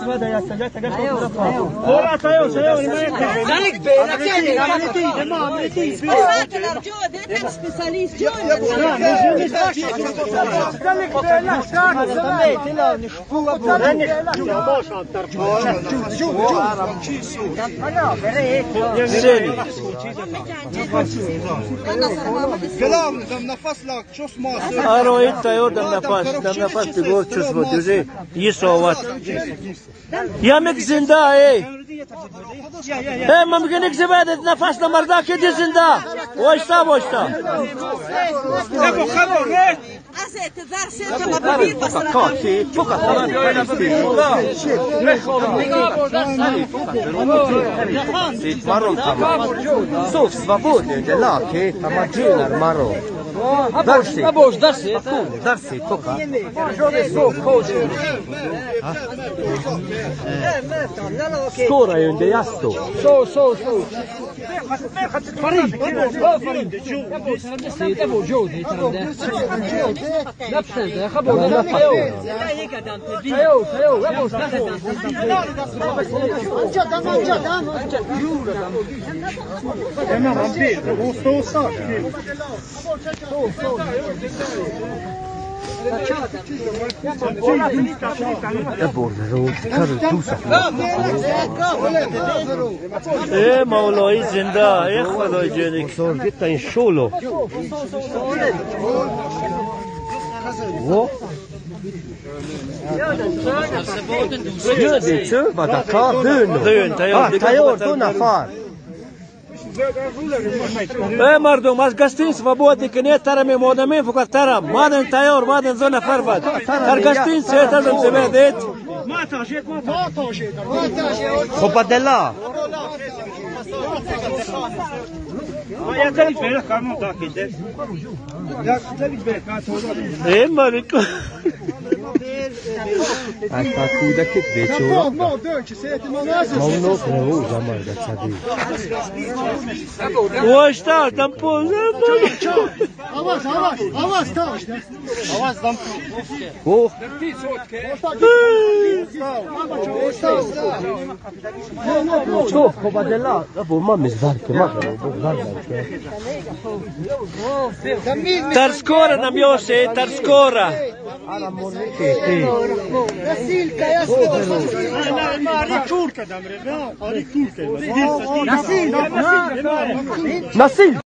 Guarda, ya está cagando por la Ora tayo sayo ni mai. Dalik be, la tiene, la giovane, è specialista. Dalik be, la shaka, sameti la nishfuga burani. كلام دم نفس لك شو اسمه ارو انت يو دم نفس تقول شو اسمه تجي يسوات يا مك زنده ايه ايه ممكن يكذب هذا نفس لمرضى كده زنده واشتا ابو خبر Asset, dar sempre uma bebida para كوكي فوق مرون صوف свободный делаки тамаджина مرون درسي توكا скоро يندي يستو ايه مولاي زنده ايه خدای جدی سرگیت این شولو Jødi tø, var der klar høn, tayor du nafar. مردم از گستین свободны کنه ترمی مودمین فقط ترم مادن تیار مادن زن فربد تر گستین سه ترم زمینید خب دلا ای مالکو Asta kudakit beçora. Mavno kru zaman da çadi. Oşta tampoz. Avaz ta işte. Avaz tam. Oh. Çok kobadela. Bu mamiz var ki ma. Tarskora nam yose, tarskora. Ara morrete. Nasilka yasto. Ari turka damre. Ari turka. Nasil.